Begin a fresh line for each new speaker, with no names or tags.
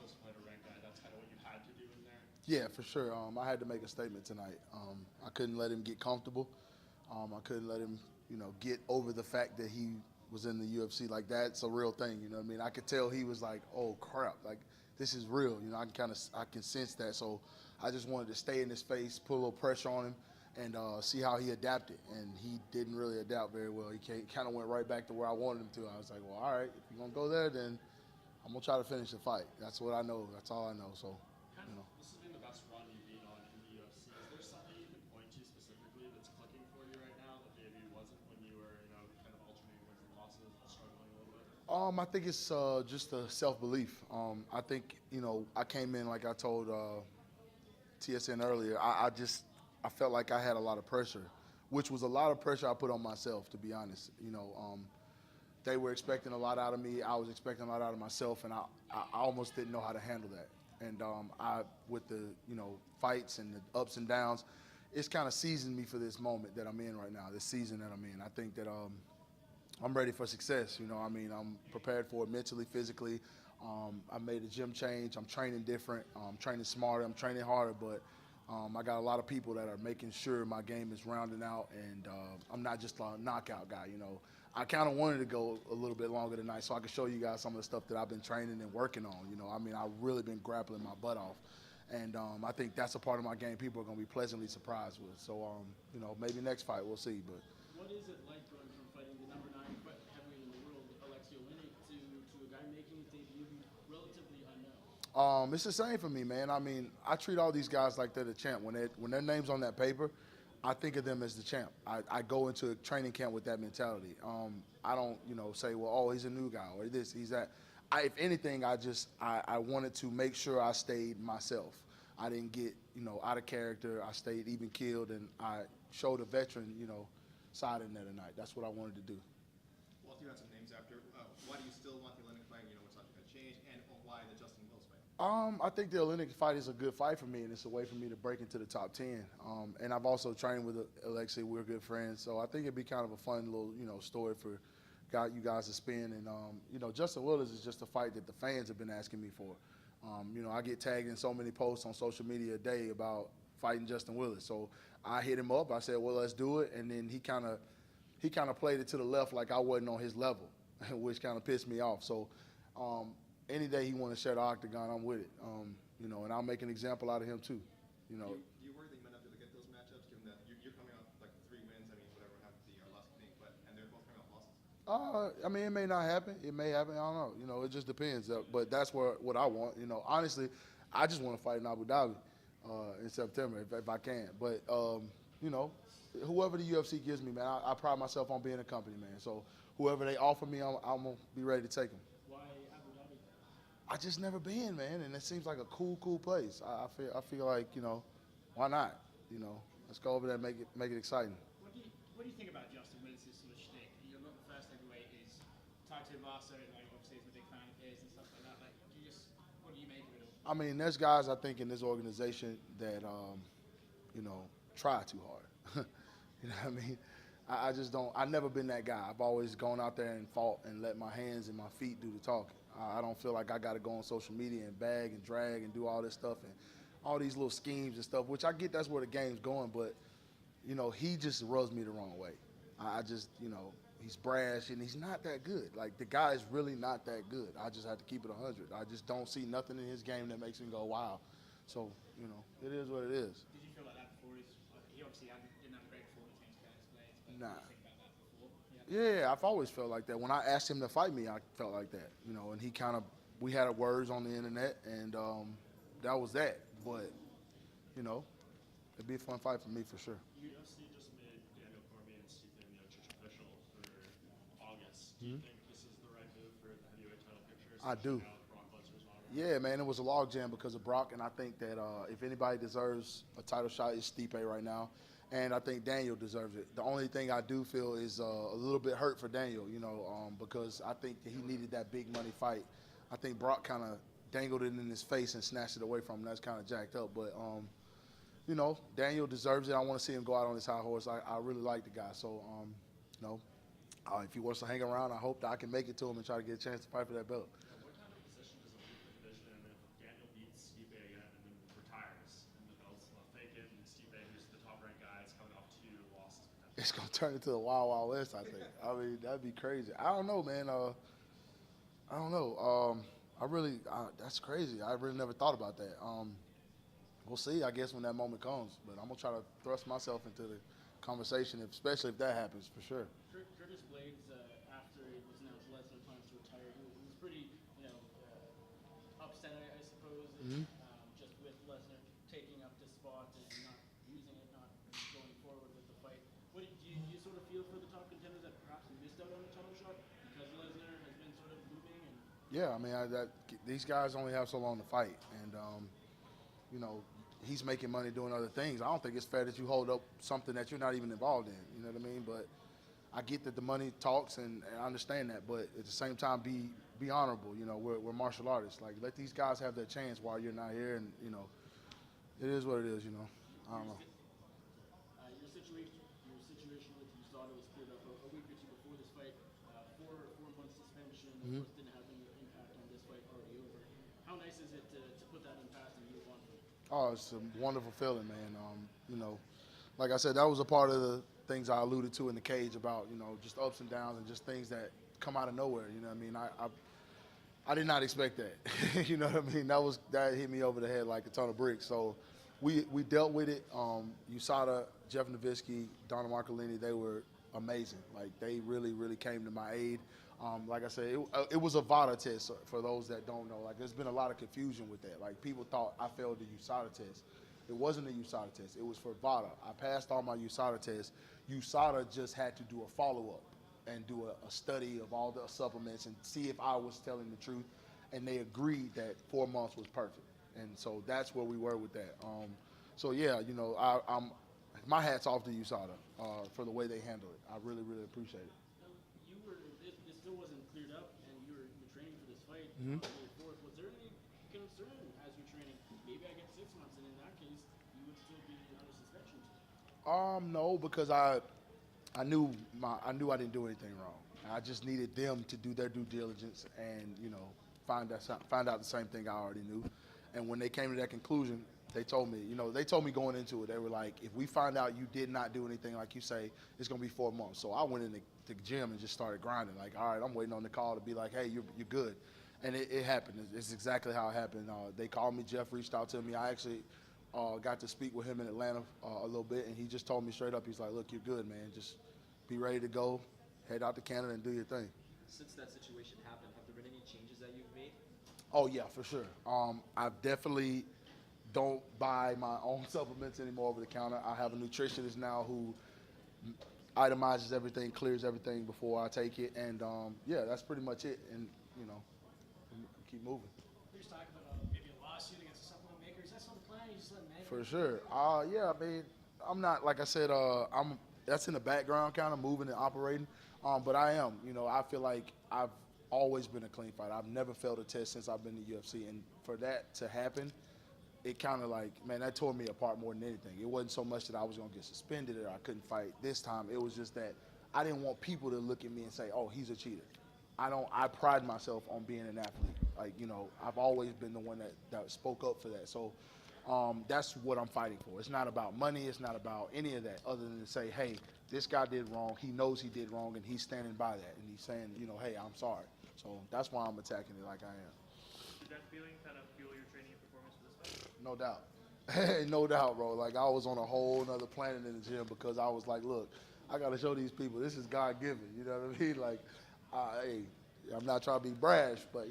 close fight a ranked guy, that's kind of what you had to do in there?
Yeah, for sure. I had to make a statement tonight. I couldn't let him get comfortable. I couldn't let him, get over the fact that he was in the UFC. Like, that's a real thing. You know what I mean? I could tell he was like, oh crap, like this is real. I can sense that. So I just wanted to stay in his face, put a little pressure on him, and see how he adapted. And he didn't really adapt very well. He kind of went right back to where I wanted him to. I was like, well, all right, if you're gonna go there, then I'm gonna try to finish the fight. That's what I know. That's all I know. So,
This has been the best run you've been on in the UFC. Is there something you can point to specifically that's clicking for you right now that maybe wasn't when you were, kind of alternating wins and losses, struggling a little bit?
I think it's just a self-belief. I think, I came in, like I told TSN earlier, I felt like I had a lot of pressure, which was a lot of pressure I put on myself, to be honest. They were expecting a lot out of me. I was expecting a lot out of myself, and I almost didn't know how to handle that. And with the, fights and the ups and downs, it's kind of seasoned me for this moment that I'm in right now, this season that I'm in. I think that I'm ready for success. I'm prepared for it mentally, physically. I made a gym change. I'm training different. I'm training smarter. I'm training harder. But I got a lot of people that are making sure my game is rounding out, and I'm not just a knockout guy. I kind of wanted to go a little bit longer tonight so I could show you guys some of the stuff that I've been training and working on. I've really been grappling my butt off. And I think that's a part of my game people are going to be pleasantly surprised with. So, maybe next fight we'll see. But
what is it like going from fighting the number 9 heavyweight in the world, Alexio Winnick, to a guy making his debut relatively unknown?
It's the same for me, man. I treat all these guys like they're the champ. When their name's on that paper, I think of them as the champ. I go into a training camp with that mentality. I don't, say, well, oh, he's a new guy or this, he's that. If anything, I wanted to make sure I stayed myself. I didn't get, out of character. I stayed even keeled, and I showed a veteran, side in there tonight. That's what I wanted to do.
Walt, you had some names after. Why do you still want the Olynyk fight? What's not going to change, and why the Justin Wills fight?
I think the Olynyk fight is a good fight for me, and it's a way for me to break into the top 10. And I've also trained with Alexei. We're good friends, so I think it'd be kind of a fun little, story for you guys to spin. And Justin Willis is just a fight that the fans have been asking me for. I get tagged in so many posts on social media a day about fighting Justin Willis. So I hit him up. I said, well, let's do it. And then he kind of played it to the left like I wasn't on his level, which kind of pissed me off. So any day he want to share the octagon, I'm with it. And I'll make an example out of him too.
Do you worry that you might not be able to get those matchups, given that you're coming off like 3 wins? Whatever happened to the last thing, and they're both coming off losses.
It may not happen. It may happen. I don't know. It just depends. But that's what I want. Honestly, I just want to fight in Abu Dhabi in September if I can. But whoever the UFC gives me, man, I pride myself on being a company, man. So whoever they offer me, I'm gonna be ready to take them.
Why Abu Dhabi?
I just never been, man, and it seems like a cool place. I feel like why not? Let's go over there and make it exciting.
What do you think about Justin Willis' sort of shtick? You're not the first heavyweight. Is Taito Vasa, obviously, is a big fan of his and stuff like that. What do you make of it all?
There's guys I think in this organization that try too hard. You know what I mean? I just don't. I've never been that guy. I've always gone out there and fought and let my hands and my feet do the talking. I don't feel like I got to go on social media and bag and drag and do all this stuff and all these little schemes and stuff, which I get that's where the game's going, but, he just rubs me the wrong way. I just, he's brash and he's not that good. Like, the guy is really not that good. I just have to keep it 100. I just don't see nothing in his game that makes me go, wow. So, it is what it is.
Did you feel like that before? He obviously didn't have a great performance against Dennis Blades, but
Nah.
did you think about that before?
Yeah, I've always felt like that. When I asked him to fight me, I felt like that, and he we had words on the internet, and that was that. But, it'd be a fun fight for me for sure.
UFC just made Daniel Cormier and Stipe Miocic official for August. Do you think this is the right move for the heavyweight title picture?
I do.
Now with Brock Lesnar's not around?
Yeah, man, it was a logjam because of Brock, and I think that if anybody deserves a title shot, it's Stipe right now. And I think Daniel deserves it. The only thing I do feel is a little bit hurt for Daniel, because I think that he needed that big money fight. I think Brock kind of dangled it in his face and snatched it away from him. That's kind of jacked up. But, Daniel deserves it. I want to see him go out on his high horse. I really like the guy. So, if he wants to hang around, I hope that I can make it to him and try to get a chance to fight for that belt.
What kind of position does it leave the division if
turn into the Wild Wild West, I think. I mean, that'd be crazy. I don't know, man. I don't know. That's crazy. I really never thought about that. We'll see, I guess, when that moment comes. But I'm going to try to thrust myself into the conversation, especially if that happens, for sure.
Curtis Blades, after it was announced Lesnar plans to retire, he was pretty, upset, I suppose, just with Lesnar taking up this spot and not using it, not going forward with the fight. What do you sort of feel for the top contenders that perhaps missed out on the title shot because Lesnar has been sort of moving? And
Yeah, I mean, these guys only have so long to fight. And, he's making money doing other things. I don't think it's fair that you hold up something that you're not even involved in. You know what I mean? But I get that the money talks, and I understand that. But at the same time, be honorable. We're martial artists. Like, let these guys have their chance while you're not here. And, it is what it is, I don't know.
Your situation with USADA was cleared up a week or two before this fight. 4-month suspension, of course, didn't have any impact on this fight already over. How nice is it to put that in the past and move on from it?
Oh, it's a wonderful feeling, man. Like I said, that was a part of the things I alluded to in the cage about, just ups and downs and just things that come out of nowhere. You know what I mean? I did not expect that. You know what I mean? That hit me over the head like a ton of bricks. So we dealt with it. USADA, Jeff Nowitzki, Donna Marcolini, they were amazing. Like, they really, really came to my aid. Like I said, it was a VADA test for those that don't know. Like, there's been a lot of confusion with that. Like, people thought I failed the USADA test. It wasn't a USADA test. It was for VADA. I passed all my USADA tests. USADA just had to do a follow-up and do a study of all the supplements and see if I was telling the truth. And they agreed that 4 months was perfect. And so that's where we were with that. My hat's off to USADA for the way they handled it. I really, really appreciate it.
This still wasn't cleared up, and you were training for this fight.
Mm-hmm.
Was there any concern as you're training? Maybe I get 6 months, and in that case, you would still be under suspension.
No, because I knew I didn't do anything wrong. I just needed them to do their due diligence and find out the same thing I already knew. And when they came to that conclusion, they told me going into it, they were like, if we find out you did not do anything like you say, it's gonna be 4 months. So I went in the gym and just started grinding. Like, all right, I'm waiting on the call to be like, hey, you're good. And it happened. It's exactly how it happened. They called me. Jeff reached out to me. I actually got to speak with him in Atlanta a little bit, and he just told me straight up, he's like, look, you're good, man. Just be ready to go, head out to Canada and do your thing.
Since that situation happened, have there been any changes that you've made?
Oh, yeah, for sure. I definitely don't buy my own supplements anymore over the counter. I have a nutritionist now who itemizes everything, clears everything before I take it, and that's pretty much it. And keep moving.
You're just talking about maybe a lawsuit against a supplement maker. Is that still the plan? You just let them
For sure. I mean, I'm not, like I said, that's in the background, kind of moving and operating. But I am. I feel like I've always been a clean fighter. I've never failed a test since I've been in the UFC, and for that to happen, it kind of that tore me apart more than anything. It wasn't so much that I was going to get suspended or I couldn't fight this time. It was just that I didn't want people to look at me and say, oh, he's a cheater. I pride myself on being an athlete. I've always been the one that spoke up for that. So that's what I'm fighting for. It's not about money. It's not about any of that other than to say, hey, this guy did wrong. He knows he did wrong, and he's standing by that. And he's saying, hey, I'm sorry. So that's why I'm attacking it like I am.
Did that feeling kind of fuel your training and performance for this fight?
No doubt. No doubt, bro. Like, I was on a whole nother planet in the gym because I was like, look, I got to show these people this is God-given. You know what I mean? Like, hey, I'm not trying to be brash, but,